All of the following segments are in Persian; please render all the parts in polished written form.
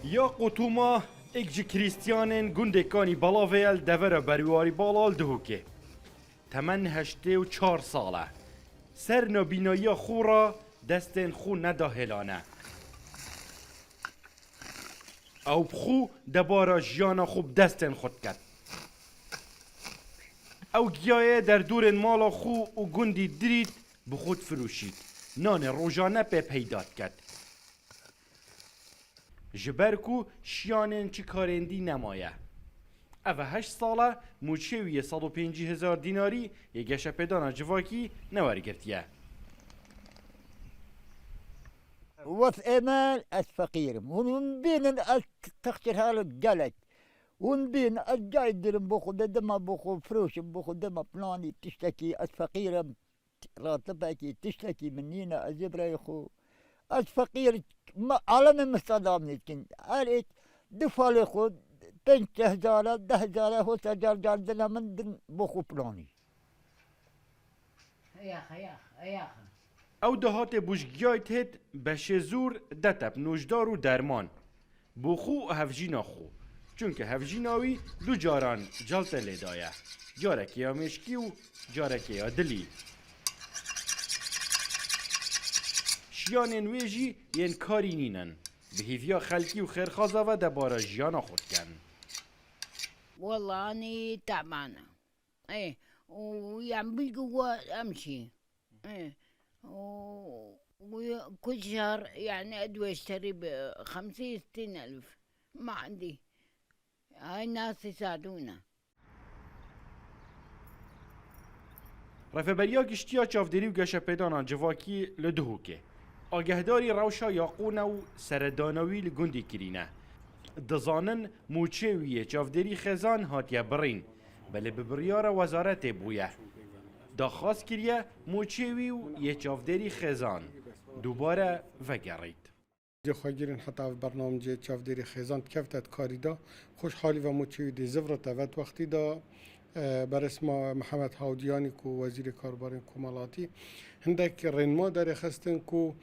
یا قطوما ایک جی کریستیانین گندکانی بلاویل دوره بریواری بالال دهوکه. تمن 84 ساله. سر نبینایی خورا دستن خو نداهلانه. او بخو دبارا جیانا خوب دستن خود کرد. او گیایه در دور مالا خو و گندی درید بخود فروشید. نان روزانه به پیداد کرد. جبرکو شیانن چی کارندی نمایه. اوه 8 ساله موچهوی 150,000 دیناری یه گشه پیدانا جواکی نوارگرتیه. وف امان از فقیرم ون بین از تخشر حال جلک ون بین از جای درم بخو دما بخو فروشم بخو دما پلانی تشتکی از فقیرم راتبه کی تشتکی منینا از جبرای خو از فقیر عالم مستدام نیستن هر دفال خود 5,000 10,000 10,000 جاردنا من دن بخو پلانی ایاخ او دهات بوشگیایت هد بشه زور دتب نوشدار و درمان بخو و هفجینا خو چونکه هفجیناوی دو جاران جلت لیدایه جارکی یا مشکی و جارکی یا دلی شیانین ویجی ین کاری نینن به هیویا خلکی و خیرخوازه و دبارا جیانا خود کن والله أنا تعبانة إيه ويعني بالقوة أمشي إيه وكل شهر يعني أدوية أشتري ب50 60 ألف ما عندي هاي الناس يساعدونا رفبریا گشتیا چافدری و گشه پیدانا جواکی لدهوکه آگهداری روشا یاقونه و سردانوی لگندی کرینه دزانن موچهویه چافدری خزان هاتیه برین بله ببریار وزارت بویه داخواست کریه موچهوی و یه چافدری خزان دوباره وگرید خواهیرین حتی في برنامج چافدری خیزان کفتت کاری دا خوشحالی و موچهوی دی زفرت و وقتی دا برسم محمد هاودیانی کو وزیر کاربار کمالاتی هندک رنما در خستن کو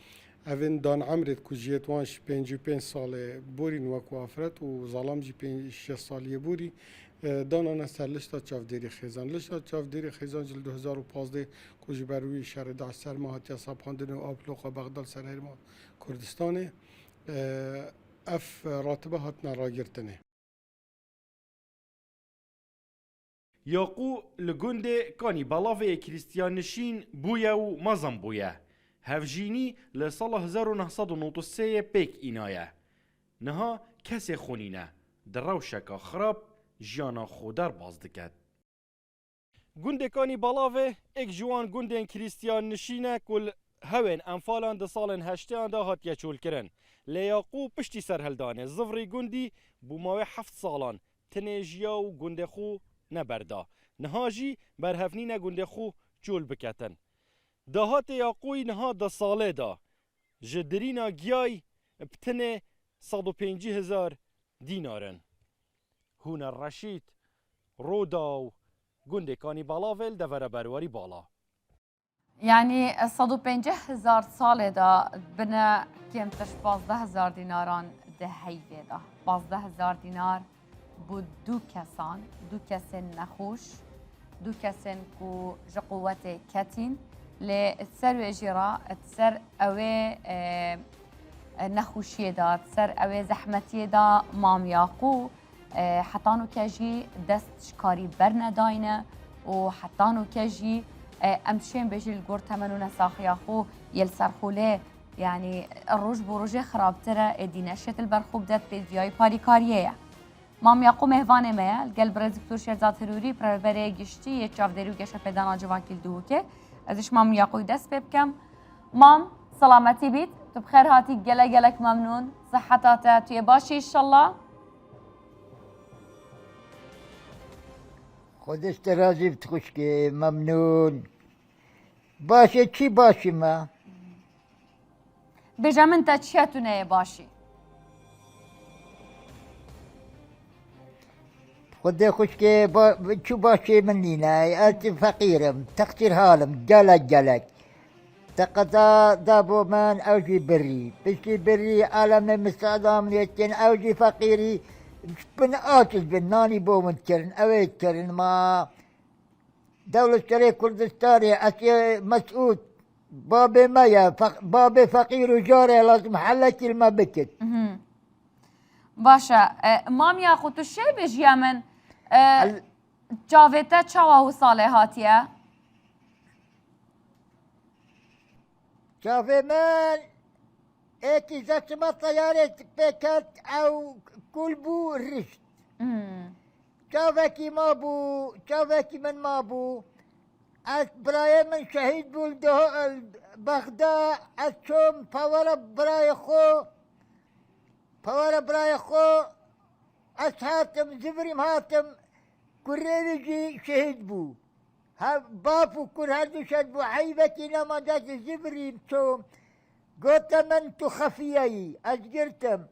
اوین دان عمرت کو جیتوانش 55 ساله بورین وکو افرت و ظلام جی 5 سالیه بوری دانانه سر لشتا چافدری خیزان لشتا چافدری خیزان جل 2015 کو جبروی شهر داعش سر ماهاتی صابخاندن و آبلوقا بغداد سر هرما کردستانه اف راتبه هاتنا را گرتنه یاقو لگنده کانی بلاوه کریستیان نشین بویا و مزم بویا هفجینی لسال 1993 پیک اینایه نها کسی خونینه در روشکا خراب جیانا خودر باز دکد گنده کانی بلاوه ایک جوان گنده کریستیان نشینه کل هون انفالان ده سالن هشتیان ده هاتیه چول کرن لیاقو پشتی سرهلدانه زفری گندی بوماوه 7 سالان تنیجیا و گنده خو نبردا نهاجی برهفنین گنده خو چول بکتن دهات یاقوی نها ده ساله دا جدرینا گیای بتنه 150,000 دینارن هون الرشید رودا و گنده کانی بالاول دوره برواری بالا يعني 150,000 ساله دا بنا قيمتش 12,000 ديناران ده هيفي دا 12,000 دينار بود دو كسن نخوش دو كسن كو جقوة كاتين لتسر جرا تسر اوي نخوشي دا تسر اوي زحمتي دا مام ياقو حتانو كجي دست شكاري برنا داينه و حتانو كجي امشين بيجي الجور تمنو نساخ ياخو يلسرخوله يعني الروج بروجي خراب ترى ادينا شت البرخوب دات بيدياي باريكاريه مام ياقو مهوانه ما القلب دكتور شيرزاد هروري بربري گشتي يچاف درو گشه پدانا جواكيل دوكه ازش مام ياقو دست بكم مام سلامتي بيت تو بخير هاتي جلك ممنون صحتاته توي باشي ان شاء الله خودش ترازی بتخوش که ممنون باشه چی باشی ما بجام انت چیتونه باشی خود خوش که چی باشی من نینه از فقیرم تقصیر حالم جلک تقطع دابو من أوجي بري بشي بري عالم مستعدام يتين أوجي فقيري بن آتش بناني بو منكرن أويت كرن ما دولة شريك كردستاني أسي مسعود بابي مايا بابي فقير وجاري لازم حلتي الما بكت باشا مام ياخو تو شي بجيا من جاويتا چاوا صالحاتيا شافي من ايتي زات ما طيارة بكت أو كلبو رشت شافكي ما بو شافكي من ما بو براي من شهيد بولده بغداد أشوم فورا براي خو فورا براي خو أسهاتم زبريم هاتم كريجي شهيد بو ها بابو كل هذا شد بو حيبتي لما دات زبريم توم قلت من تخفيي أجرتم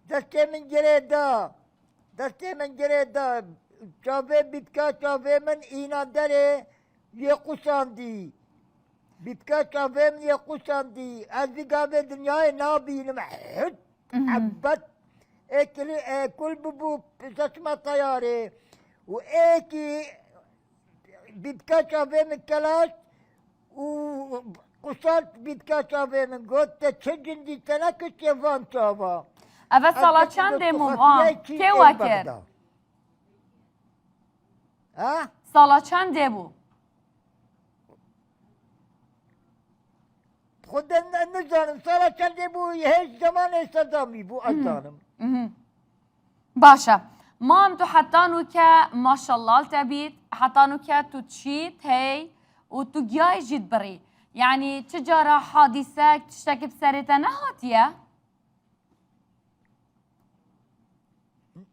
دستي من جريدا دستي من جريدا شافي بيتكا شافي من إينا داري يقصاندي بيتكا شافي من يقصاندي أزي قابل دنياي نابي لمحد عبت كل ببو تسمى طياري وإيكي بيتكا شافي من كلاش وقصرت بيتكا شافي من قلت تشجن دي تنكت يفان شافا أبا صلاة چند مام كي وكر ها صلاة چند بو خود نزانم سالا چند بو هیچ زمان استدامی بو ازانم باشا مام تو حتانو که ماشالله تبيت حتانو که تو تشيت هي وتو جاي جيت بري يعني تجارة حادثة تشتكي بسرتها نهاتية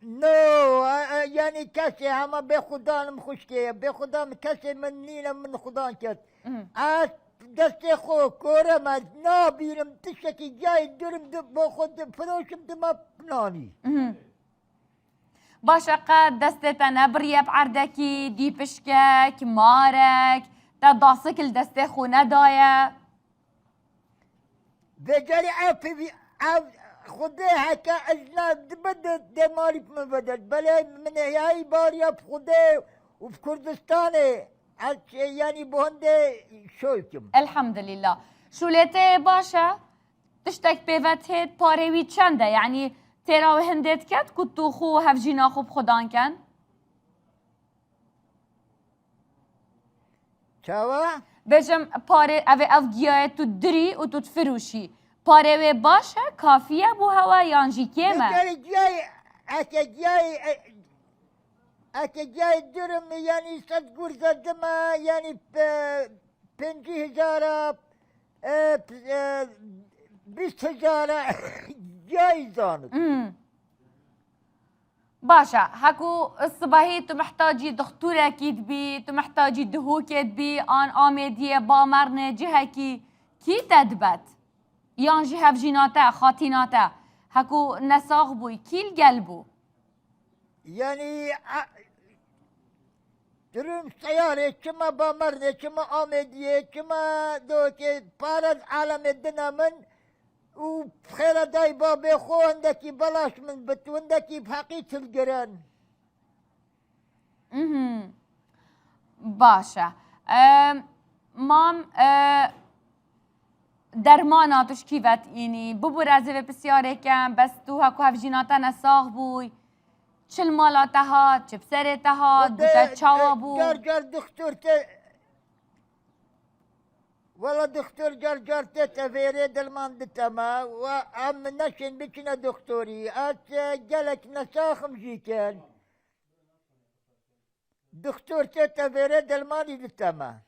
نو يعني كسي هما بخدان مخشكي بخدان كسي من نينا من خدان كت دستي خو كورة ما نابيرم تشتكي جاي درم بخد فروشم دما بناني باشا قد دستتا نبرية بعردكي دي بشكك مارك تداسك الدستي خو ندايا بجاري عافي خدي هكا اجناد بدل دماري من بدل بلا من هاي باريا بخدي وفي كردستاني يعني بهندي شوكم الحمد لله شولته باشا تشتك بيفت هيد باريوي چنده يعني تيراو هندت كت كتو خو هفجينا خو بخدان كان چاوا بجم پاره اوه اف گیاه تو دری و تو تفروشی پاره و باشه کافیه بو هوا یانجی کیمه بجاري جاي درم يعني صد قرزة دما يعني بنجي هزارة 20,000 جاي زانت باشا هكو الصباحي تو محتاجي دكتورة كيد بي تو محتاجي دهوكت بي آن آمدية بامرنة جهكي كي تدبت يانجي هفجيناتا خاتيناتا هكو نساغ بوي كي القلبو يعني درم سيارة كما بامرنة كما آمدية كما دوكي بارد عالم الدنا من وبخير داي بابي خو عندك بلاش من بت وعندك بحقيقة الجيران باشا مام درماناتش كيفت يعني ببو رازي بسيارة كان بس تو هكو هفجيناتا نساغ بوي چل مالاتها چه بسرتها دوتا چاوا بو جار دكتور والله دكتور جار تفيري دلمان دتما وعم نشن بكنا دكتوري جالك نساخم جيكان دكتور تفيري دلماني دتما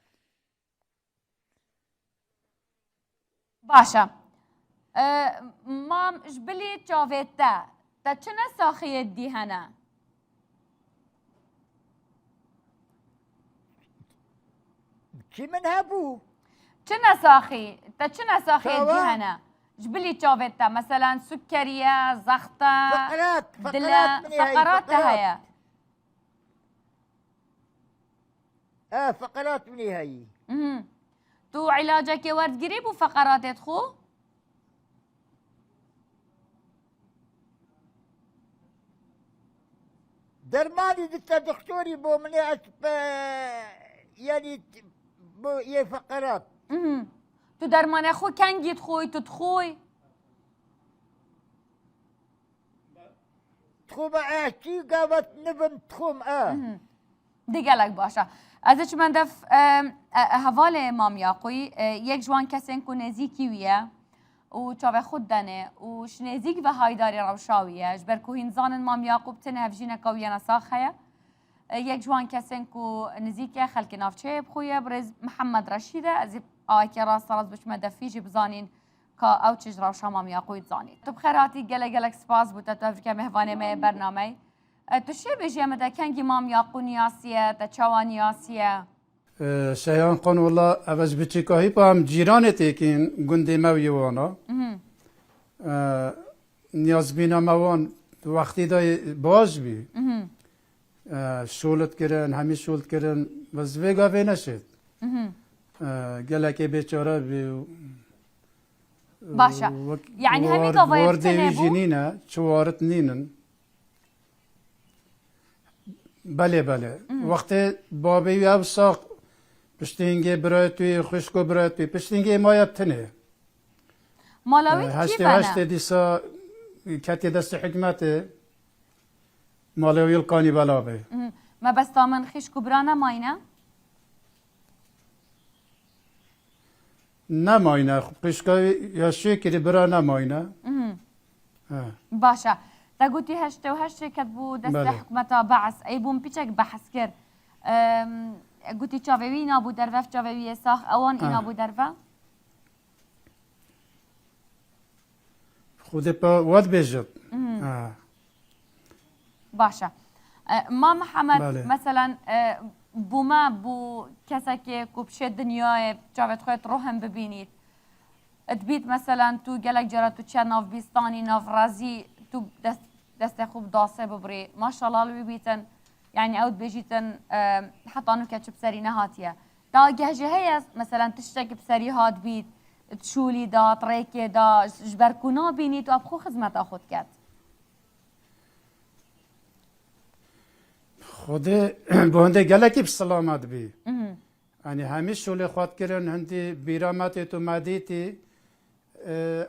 باشا مام جبلي تشافيتا تا چنا ساخي دي هنا شي من هابو چنا ساخي تا چنا ساخي دي هنا جبلي تشافيتا مثلا سكرية زغطة دلا فقرات هيا فقرات مني هاي تو علاجك وردگیری بو فقراتت خو؟ درماني دت دكتوري بو مني يعني بو فقرات تو درمان خو کنگیت خوی تو تخوی؟ تخوم عاشي قامت نبن تخوم دیگه لک باشه ازش من دف حوال مام یاقوی یک جوان کسین کو نزیکی ویه و چاوه خود دنه و شنزیک و هایداری روشاویه جبر کو هینزان مام یاقوب تنه هفجینه کویه نساخه یک جوان کسین کو نزیکه خلک نافچه بخویه برز محمد رشیده از آکی راست راست بش مدفیجی بزانین که او چیز روشا مام یاقوی زانید تو بخیراتی گله گلک سپاس بوده تو افریکه مهوانه مه برنامه تو چه بجی مده کنگی مام یاقو نیاسیه تا چوا نیاسیه شیان قان والله اوج بچیکاهی با هم جیرانت اکین گنده موی وانا نیاز بینا موان وقتی دای باز بی شولت کرن همی شولت کرن وز ویگا وی نشد گلک بیچاره بی باشه یعنی همی گاوای بتنه بو جنینه چوارت نینن بله بله وقتی بابی او ساق پشتینگی برای توی خشکو برای توی پشتینگی مایب تنه مالاوی هشت کیفنه دیسا کتی دست حکمت مالاوی القانی بلابه ما بس تامن خیش کبرانه ماینه نماینه خشکای یا شکری برا نماینه باشه تا گوتی هشته و هشته کد بو دست بله. حکمتا بعث ای بوم پیچک بحث کرد گوتی چاوی اینا بو دروف چاوی ساخ اوان اینا بو دروه خود پا ود بیجد باشه ما محمد بله. مثلا بوما بو کسی که کبشه دنیای چاوت خواهد روحم ببینید تبیت مثلا تو گلک جرا تو چه ناف بیستانی ناف رازی تو دست خوب داسه ببری ماشاءالله لو بیتن يعني او بيجيتن حتى انو كاتش بسري نهاتيه دا جهجه هي مثلا تشتك بسري هات بيت تشولي دا طريكي دا جبركونا بيني تو ابخو خدمت اخد كات خود بونده گلکی بسلامت بی یعنی همیشه شوله خواد کردن هندی بیرامت تو مدیتی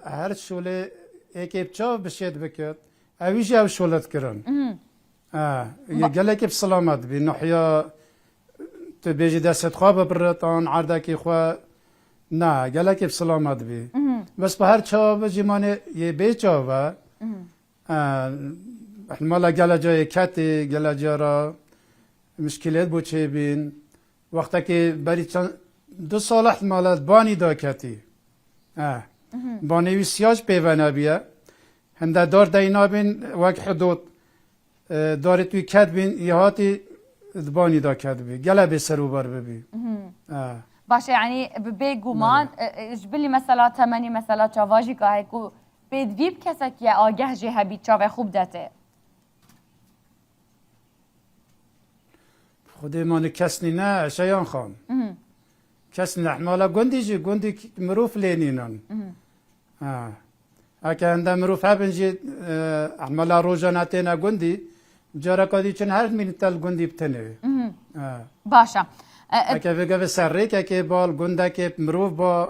هر شوله اکیب چاو بشید بکرد اویش او شولت کردن یه گلکی بسلامت بی نحیا تو بیجی دست خواه ببرتان عردکی خواه نه گلکی بسلامت بی بس به هر چاو بجیمانه یه بی چاو مالا گلا جای کتی گلا جارا مشکلات بود چه بین وقتی که بری چند 2 سال احتمالات بانی دا کتی بانی ویسیاج پیوانه بیا هنده دار دینا بین وقت حدود داری توی کت بین یه هاتی بانی دا کت بی گلا بی سرو بر ببی باشه يعني بيجومان جبلي مثلا تمني مثلا تشافاجي كايكو بيد فيب كسك يا آگه جه بي تشاف خوب داته خودی من کسنی نه شیان خان کسنی احمالا گندی جی گندی مروف لینینن اگه هنده مروف هبنجی احمالا روزاناتی نه گندی جارا کدی چون هر مینتال گندی بتنه باشه اگه بگه به سری که بال گنده که مروف با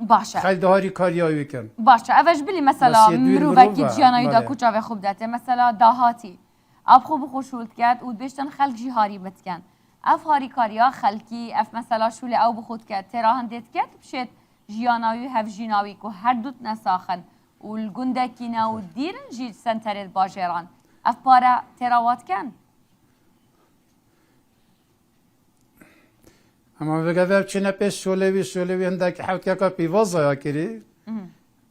باشه خیلی دهاری کاریایی کن باشه اوش بلی مثلا بس یه دوی مروفه مروفه. که جیانایی دا بله. کوچاوه خوب داته مثلا داهاتی اب خوب خوشولت کرد و بیشتن خلق جی هاری بتکن اف هاری کاریا خلقی اف مثلا شوله او بخود کرد ترا هندت کرد بشید جیانایی هف جیناوی که هر دوت نساخن و الگندکینا و دیرن جی سنتر باجران اف پارا تراوات کن اما بگه به چنه پیش شولوی هنده که حوت که پیوازا یا کری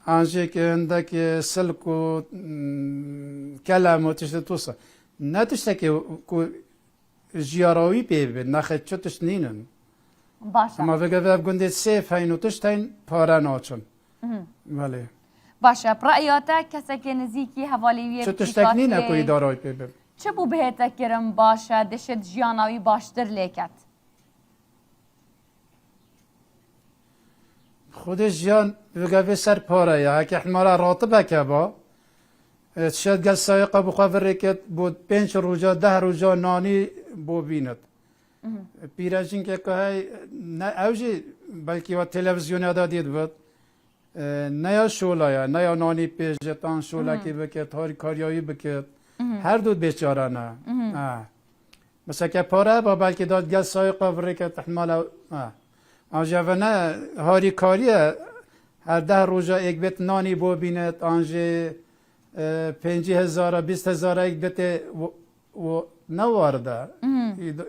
آنجا که هنده که سلک و کلم و تشت توسا نه تشت که جیاراوی پی بید نخید چو تشت نینن باشه اما بگه به گنده سیف هین و تشت هین پاره ناچن بله باشه برأیاتا کسی که نزیکی حوالیوی چو تشت نینه که دارای پی بید چه بو بهتا کرم باشه دشت جیاناوی باشتر لیکت خودش جان بگه سر پاره یا که احتمالا راتبه که با شاید گل سایقه بخواه رکت بود 5 روزا 10 روزا نانی بو بیند پیرجین که های نه اوجی بلکه و تلویزیون ادا دید بود نه یا شولا یا نه یا نانی پیشتان شولا که بکت هاری کاریایی بکت هر دو بیچاره نه مثلا که پاره با بلکه داد گل سایقه رکت احتمالا آنجا و نه هاری کاریه هر 10 روزا یک بیت نانی بو بیند آنجا 50,000 20,000 یک بیت و نوارده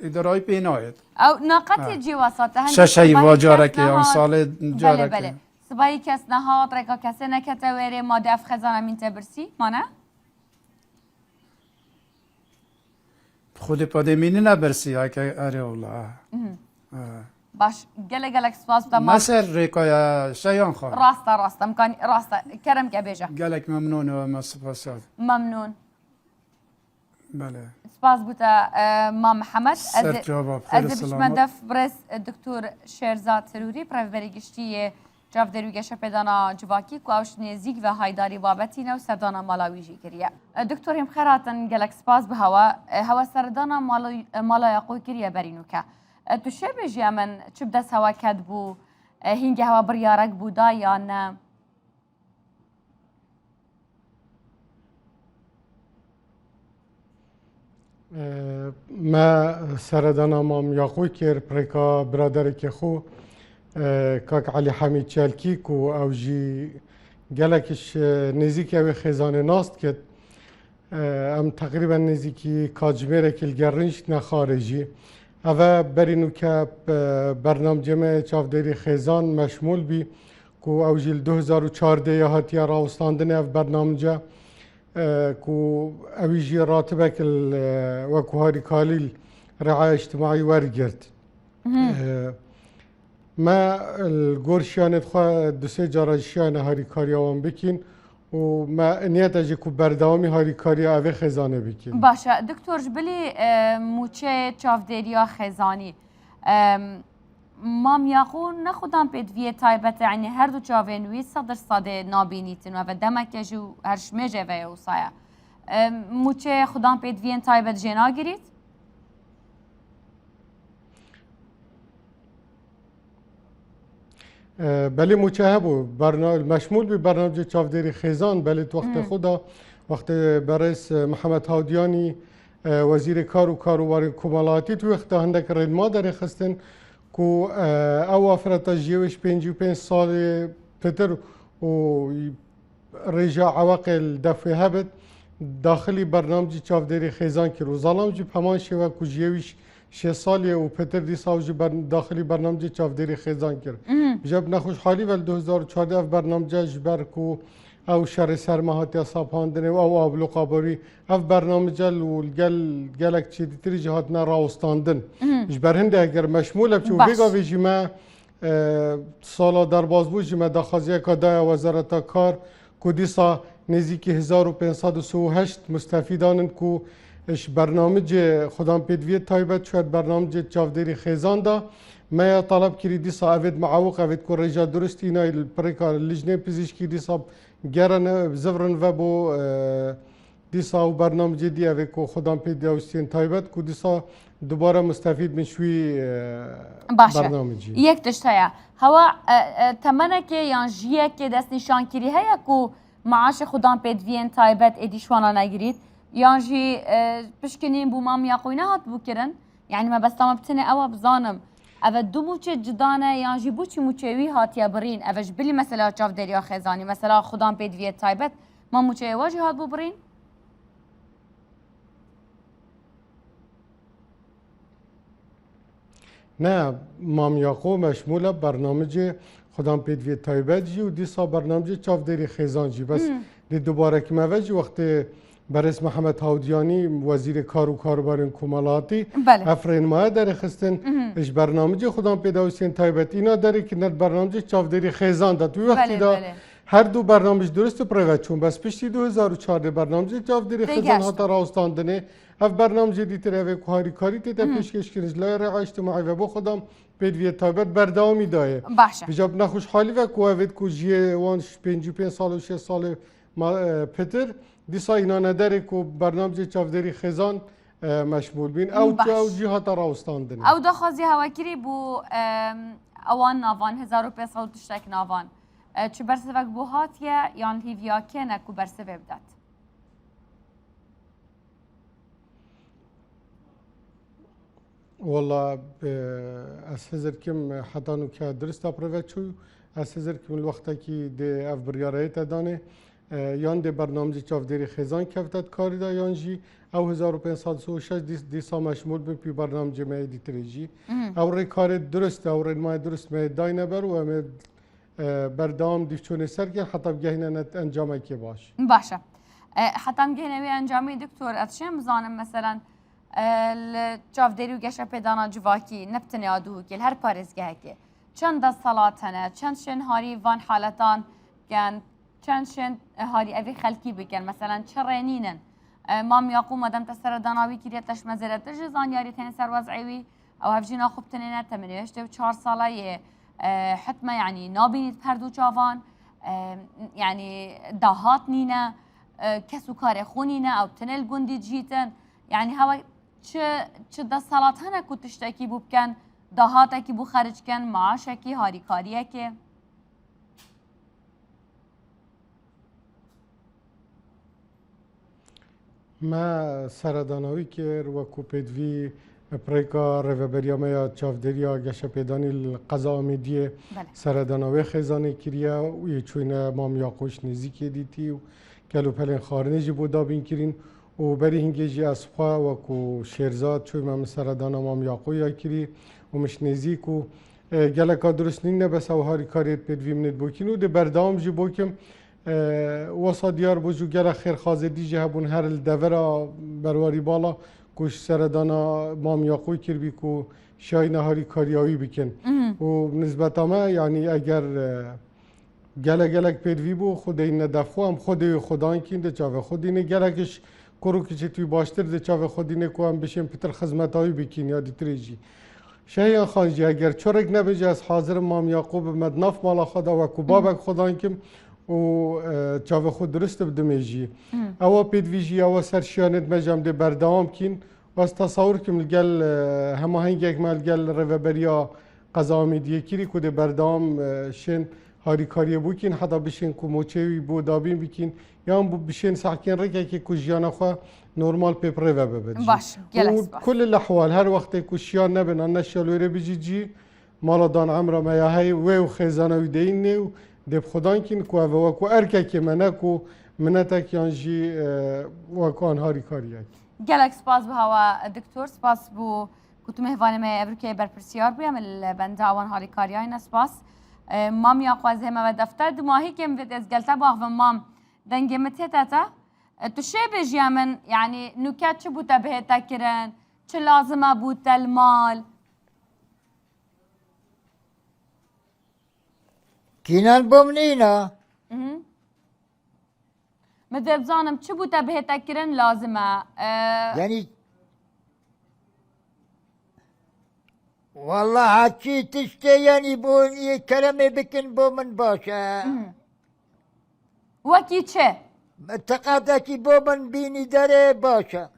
ادارای پیناید او ناقتی جی وسط هن ششی واجاره که آن سال جاره بله که سبایی کس نهاد رکا کسی نکته ویره ماده اف خزانه من تبرسی مانه؟ خود پادمینی نبرسی ها که اره والله باش گلک سپاس بودم مثل ریکای شیان خواه راسته امکانی راسته کرم که بیجا گلک ممنون و ما سپاسات ممنون بله سپاس بوده ما محمد سر جواب خیر از سلامت بشمندف برس دکتور شیرزاد سروری پرفری گشتی جاف دروگش پیدانا جواکی که اوش نزیک و هایداری بابتی نو سردانا مالاوی جی کریه دکتور هم خیراتن گلک سپاس به هوا سردانا مالا یقوی کریه برینو که تو شیر بجی من چه بدست هوا کد بو هینگه هوا بریارک بودا یا نه ما سردانا مام یاقوی کر پرکا برادر که خو کاک علی حمید چالکی کو او جی گلکش نزیکی او خزانه ناست کد ام تقریبا نزیکی کاجمره کل گرنش نخارجی اوه برینو که برنامه چافداری خزان مشمول بی کو او جیل 2014 یا هاتیا راوستاندن او برنامه کو اویجی راتبه کل وکو هاری کالیل رعای اجتماعی ورگرد ما الگورشیانت خواه دو سه جارشیان هاری کاری آوان بکین و ما نیت اجی کو بردوامی هاری کاری آوه خزانه بکین باشه دکتور جبلی موچه چافدریا خزانی مام یاخون نخودم پیدویه تایبت یعنی هر دو چاوینوی صدر صده نابینیتن و دمک جو هر شمیجه و یوسایا موچه خودم پیدویه تایبت جنا گرید؟ بله موچه هبو مشمول به برنامه چافدری خزان بله وقت خدا وقت برئیس محمد هاودیانی وزیر کار و کاروبار کمالاتی تو وقت هندک ردما در خستن کو او افراد جیوش 55 سال پتر و رجاء عواقل دفع هبت داخلی برنامه چافدری خزان که روزالام جی پمان شوه کو جیوش 6 سالی و پتر دی ساوجی داخلی برنامه چافدری خزان کرد جب نخوش حالی ول 2014 برنامه جبر کو او شر سرمهاتی صاباندنه و او ابلو قابری اف برنامه جل و گلک چی دیتری جهات نراوستاندن جبر هنده اگر مشمول بچه و بگا ویجی ما سالا در بازبو جمع داخازیه کادای وزارت کار کو دیسا نزدیکی 1538 مستفیدانن کو اش برنامه خودم پیدویت تایبت شد برنامه چافدری خزان دا ما طلب کردی دیسا اوید معوق اوید کو رجا درست اینا پرکار لجنه پزشکی دیسا گرن زورن و بو دیسا و برنامه جدی اوید کو خودم پیدوستین تایبت کو دیسا دوباره مستفید من شوی برنامه جی یک تشتایا هوا تمنه که یان جیه که دست نشان کری هیا کو معاش خودم پیدوین تایبت ادیشوانا نگیرید یان جی پشکنین بو مام یاقوی نهات بو کرن يعني ما بس تمام بتني أوا بظانم أفا دو موچه جدانه يعني جي بوچي موچهوي هاتيا برين أفا جبلي مثلا چاف دريا خزاني مثلا خدام بيد فيت تايبت ما موچه واجي هات بو برين نه مام یاقو مشمول برنامه خدام پید وی تایبت جی و دیسا برنامه چاف دری خزان جی بس دی دوباره که موجی وقت برئیس محمد هاودیانی وزیر کار و کاربار کمالاتی افرین ما در خستن اش برنامه خدام پیدا حسین تایبت اینا داره که نه برنامه چاف دری خزان داد تو وقتی دا هر دو برنامه درست پروت چون بس پشتی 2014 برنامه چاف دری خزان هاتا راستاندنه اف برنامه دیتر اوه کاری کاری تیتا پیشکش کنیز لای رعای اجتماعی و با خودم پدوی تایبت بردامی دایه باشه بجاب نخوش حالی و کو اوید کو جی وان 55 سال و 6 سال پتر دیسا اینا نداره کو برنامج چافدری خزان مشمول بین او باش. او جهات راوستاندن او داخوازی هواکری بو اوان ناوان 1500 تشتک ناوان چه برسوک بو هاتیه یان هیویا کنه کو برسوه بدات والله از هزار کم حتی نو که درست اپروت شو از هزار کم الوقت کی ده اف بریارایت دانه یان ده برنامه چافدری خزان کفتت کاری دا یان جی او 1506 دیسا مشمول به پی برنامه جمعی دیتریجی او ری کار درست او ری ما درست می داینه بر و می بردام دیفچونه سر که حتی بگهینه نت انجامه که باش باشه حتی هم گهنوی انجامی دکتور اتشم بزانم مثلا الجافدری و گشه پیدانا جواکی نبتنی آدوه که هر پارزگاه که چند دست صلات هنه چند شن هاری وان حالتان کن چند شن هاری اوی خلکی بکن مثلا چه رینینن مام یاقو مدام تسر داناوی کریتش مزرد تجزان یاری تنی سر وضعیوی او هفجینا خوب تنینه تمنیشته و 4 ساله حتما يعني نابينيت بردو جوان يعني دهات نينا كسو كاري خونينا او تنل قندي جيتن يعني هوا چه دا صلات هنه كو تشتاكي بو بكن دهاتاكي بو خارج كن معاشاكي هاري كارياكي ما سردانوی که و کوپیدوی پریکا ریوبریامه یا چافدریا گشه پیدانی القضا آمیدیه سردانوی خیزانه کریا و یه چوینه مام یاقوش نزیکی دیتی و کلو پلین خارنجی بودا بین کرین و بری هنگیجی اصفا و کو شیرزاد چوی مام سردانا مام یاقو یا کری و مش نزیک و گلکا درست نینه بس او هاری کاریت پیدوی منید بوکین و ده بردام جی بوکم وسا دیار بوجو گله خیر خازه دیجه هبون هر الدورا برواری بالا کوش سردانا مام یاقوی کر بی کو شای نهاری کاریاوی بکن و نسبتا ما یعنی اگر گلک پیدوی بو خود این ندفخو هم خود خدان کین ده چاوه خود اینه گلکش کرو که توی باشتر ده چاوه خود اینه که هم بشیم پتر خدمتایی بکین یا دیتریجی شایان خانجی اگر چرک نبجه از حاضر مام یاقوب مدناف مالا خدا و کو بابک خدان کم و چاوه خود درست بدمیجی او پیدویجی او سرشیانت مجام ده بردام کین و از تصور کم لگل همه هنگ یک مال گل روبریا قضا آمیدیه کری که ده بردام شن هاری کاریه بو کین حتی بشین که موچهوی بو دابین بکین یا هم بشین سحکین رکه که کجیان خواه نورمال پیپر رو ببجی باش گلس باش كل الاحوال هر وقت كوشيان نبن انا شالوري بيجي مالا دان عمره ما هي و خزانه ودين و دب خدان كين كو و اركه منكو منتك يانجي وكان هاري كارياك گلک سپاس به هوا دکتور سپاس بو كنتو مهوانه ما ابركي برپرسيار بيام البنداوان هاري كارياين سپاس مام يا قوازه ما دفتر دماهي كم فيت از قلتا باغ مام دنگه متتا تو شي بيجي من يعني نكات شو بوتا بهتا كرن چه لازمه بوتا المال كينان بومنينا مدب زانم چه بوتا بهتا كرن لازمه يعني والله هاتشي تشتي يعني بوني كلمة بكن بومن باشا وكي چه تقاضاكي بومن بيني داره باشا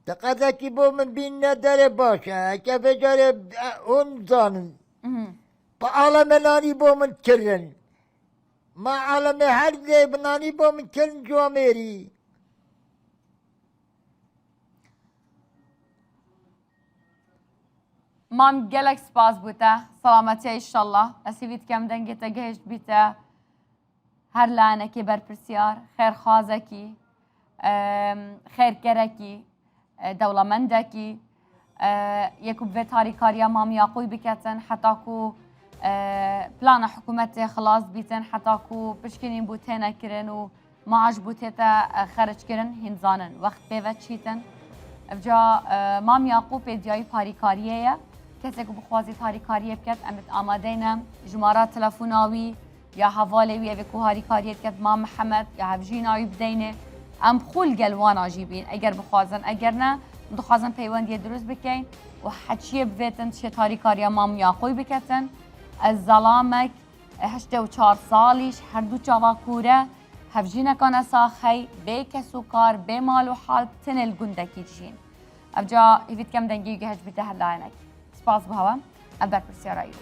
تقاضاكي بومن بيني داره باشا كيف جاره اون زانن بعالم ناني بومن كرن ما عالم هر دي بناني بومن كرن جواميري مام گلک سپاس بوده سلامتی انشالله اسیویت کم دنگی تا گهشت بیته هر لعنه که برپرسیار خیر خوازکی خیر کرکی دولمندکی یکو به تاریکاریا مام یاقوی بکتن حتی کو پلان حکومت خلاص بیتن حتی کو پشکنین بوته نکرن و معاش بوته تا خرج کرن هنزانن وقت بیوت چیتن افجا مام یاقوب پیدیای پاریکاریه کسی که بخوازی تاریکاریه بکت امت آماده نم جمارات تلفوناوی یا حوالوی اوی که هاریکاریه بکت مام محمد یا هفجیناوی بدینه ام خول گلوان آجیبین اگر بخوازن اگر نه دخوازن پیوندی دروست بکن و حچیه بویتن شتاری کاریا مام یاقوی بکتن از ظلامک 84 سالیش هر دو چاوا کوره هفجینه کان ساخی به کسو کار به مال و حال تنل گندکی جین افجا هیوید کم دنگی گهج بیته هلاینک سپاس بهوام ابر پرسیارایی